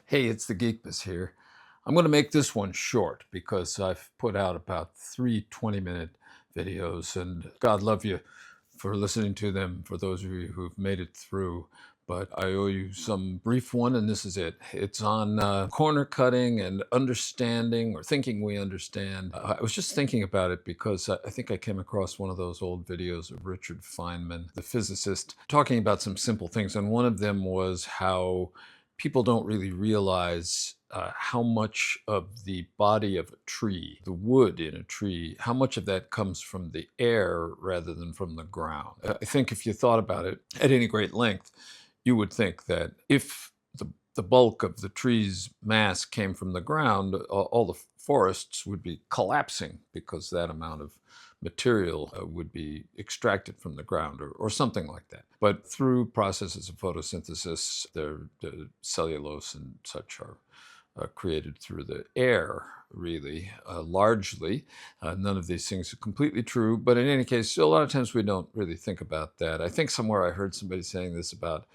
Hey, it's the Geekmas here. I'm going to make this one short because I've put out about three 20-minute videos, and God love you for listening to them, for those of you who've made it through. But I owe you some brief one, and this is it. It's on corner cutting and understanding, or thinking we understand. I was just thinking about it because I think I came across one of those old videos of Richard Feynman, the physicist, talking about some simple things. And one of them was how people don't really realize how much of the body of a tree, the wood in a tree, how much of that comes from the air rather than from the ground. I think if you thought about it at any great length, you would think that if the bulk of the tree's mass came from the ground, all the forests would be collapsing because that amount of material would be extracted from the ground or something like that. But through processes of photosynthesis, the cellulose and such are created through the air, really, largely. None of these things are completely true, but in any case, a lot of times we don't really think about that. I think somewhere I heard somebody saying this about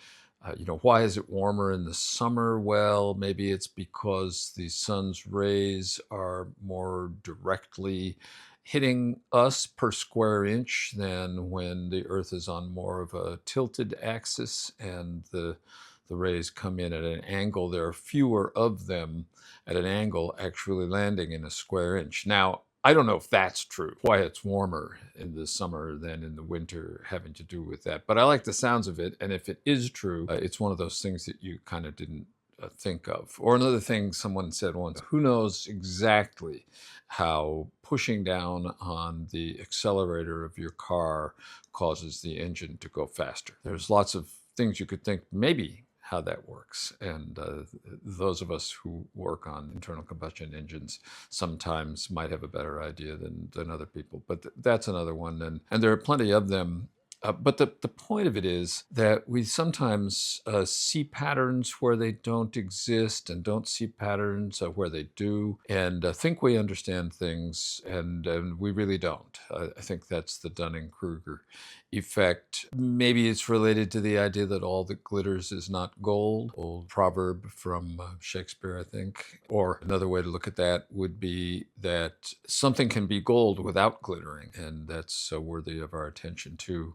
why is it warmer in the summer? Well, maybe it's because the sun's rays are more directly hitting us per square inch than when the Earth is on more of a tilted axis and the rays come in at an angle. There are fewer of them at an angle actually landing in a square inch. Now, I don't know if that's true, why it's warmer in the summer than in the winter, having to do with that. But I like the sounds of it. And if it is true, it's one of those things that you kind of didn't think of. Or another thing someone said once, who knows exactly how pushing down on the accelerator of your car causes the engine to go faster. There's lots of things you could think maybe how that works. And those of us who work on internal combustion engines sometimes might have a better idea than other people. But that's another one. And there are plenty of them. But the point of it is that we sometimes see patterns where they don't exist and don't see patterns where they do, and think we understand things, and we really don't. I think that's the Dunning-Kruger effect. Maybe it's related to the idea that all that glitters is not gold, old proverb from Shakespeare, I think. Or another way to look at that would be that something can be gold without glittering, and that's worthy of our attention too.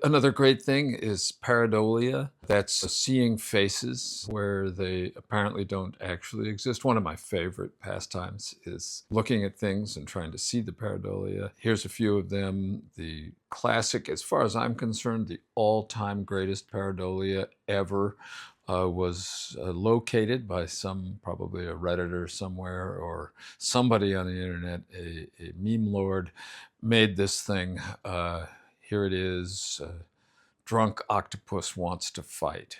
Another great thing is pareidolia. That's seeing faces where they apparently don't actually exist. One of my favorite pastimes is looking at things and trying to see the pareidolia. Here's a few of them. The classic, as far as I'm concerned, the all-time greatest pareidolia ever was located by probably a Redditor somewhere or somebody on the internet, a meme lord, made this thing. Here it is. Drunk octopus wants to fight.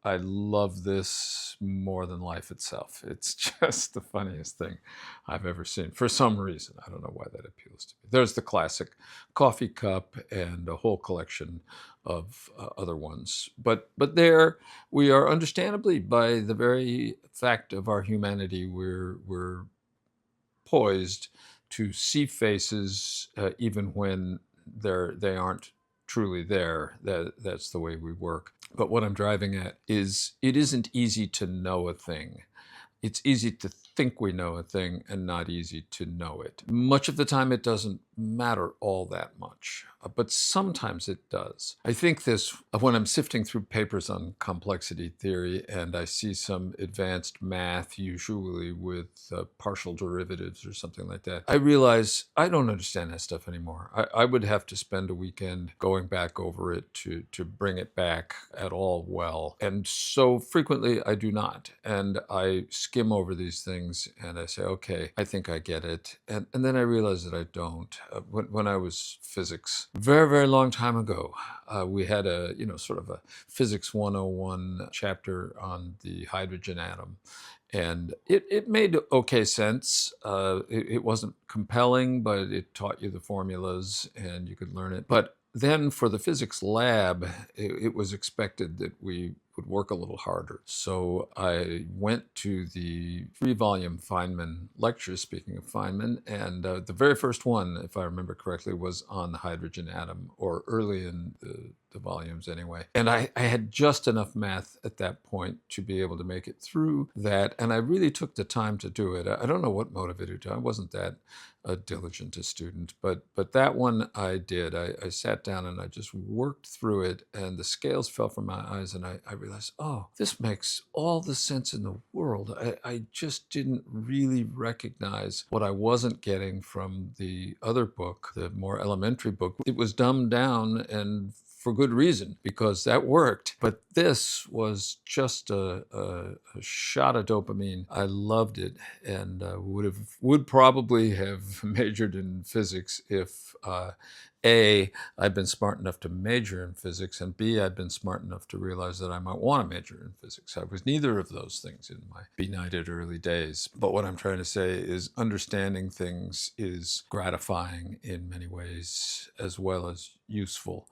I love this more than life itself. It's just the funniest thing I've ever seen for some reason. I don't know why that appeals to me. There's the classic coffee cup and a whole collection of other ones. But there we are, understandably, by the very fact of our humanity, we're poised to see faces even when they aren't truly there. That's the way we work. But what I'm driving at is it isn't easy to know a thing. It's easy to think we know a thing and not easy to know it. Much of the time it doesn't matter all that much, but sometimes it does. I think this when I'm sifting through papers on complexity theory and I see some advanced math, usually with partial derivatives or something like that, I realize I don't understand that stuff anymore. I would have to spend a weekend going back over it to bring it back at all well. And so frequently I do not. And I skim over these things and I say, okay, I think I get it. And then I realize that I don't. When I was physics, very, very long time ago, we had a, sort of a Physics 101 chapter on the hydrogen atom. And it made okay sense. It wasn't compelling, but it taught you the formulas and you could learn it. But then for the physics lab, it was expected that we would work a little harder. So I went to the 3-volume Feynman lectures, speaking of Feynman, and the very first one, if I remember correctly, was on the hydrogen atom, or early in the volumes anyway. And I had just enough math at that point to be able to make it through that, and I really took the time to do it. I don't know what motivated it. I wasn't that diligent a student, but that one I did. I sat down and I just worked through it, and the scales fell from my eyes, and I realized, oh, this makes all the sense in the world. I just didn't really recognize what I wasn't getting from the other book, the more elementary book. It was dumbed down, and for good reason, because that worked. But this was just a shot of dopamine. I loved it, and would probably have majored in physics if A, I'd been smart enough to major in physics, and B, I'd been smart enough to realize that I might want to major in physics. I was neither of those things in my benighted early days. But what I'm trying to say is understanding things is gratifying in many ways, as well as useful.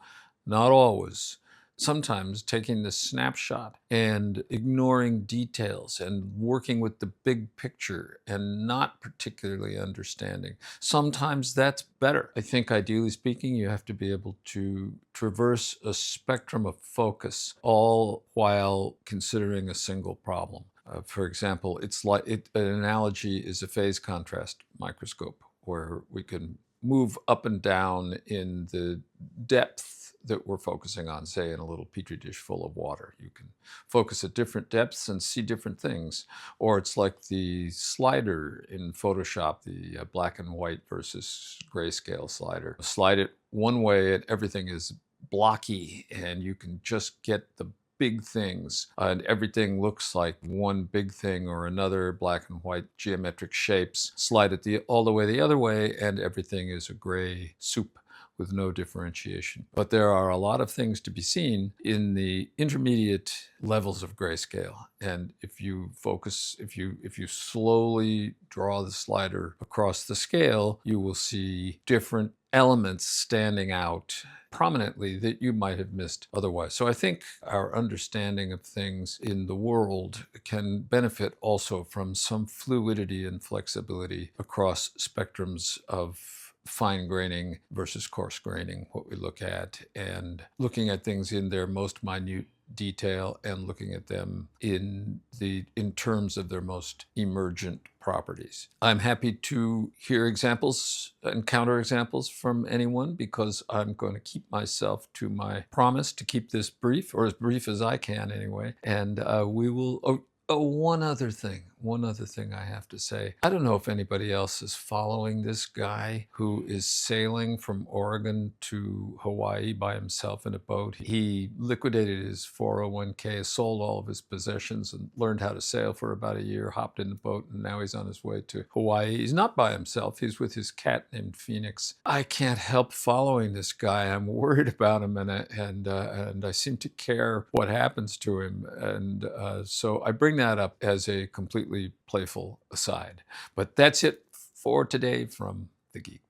Not always. Sometimes taking the snapshot and ignoring details and working with the big picture and not particularly understanding. Sometimes that's better. I think ideally speaking, you have to be able to traverse a spectrum of focus, all while considering a single problem. For example, an analogy is a phase contrast microscope, where we can move up and down in the depth that we're focusing on, say in a little petri dish full of water. You can focus at different depths and see different things. Or it's like the slider in Photoshop, the black and white versus grayscale slider. Slide it one way and everything is blocky, and you can just get the big things, and everything looks like one big thing or another, black and white geometric shapes. Slide it all the way the other way, and everything is a gray soup with no differentiation. But there are a lot of things to be seen in the intermediate levels of grayscale. And if you focus, if you slowly draw the slider across the scale, you will see different elements standing out prominently that you might have missed otherwise. So I think our understanding of things in the world can benefit also from some fluidity and flexibility across spectrums of fine graining versus coarse graining, what we look at, and looking at things in their most minute detail and looking at them in terms of their most emergent properties. I'm happy to hear examples and counterexamples from anyone, because I'm going to keep myself to my promise to keep this brief, or as brief as I can anyway. And we will... one other thing I have to say. I don't know if anybody else is following this guy who is sailing from Oregon to Hawaii by himself in a boat. He liquidated his 401k, sold all of his possessions, and learned how to sail for about a year, hopped in the boat, and now he's on his way to Hawaii. He's not by himself. He's with his cat named Phoenix. I can't help following this guy. I'm worried about him, and I seem to care what happens to him. And so I bring that up as a completely playful aside. But that's it for today from the Geek.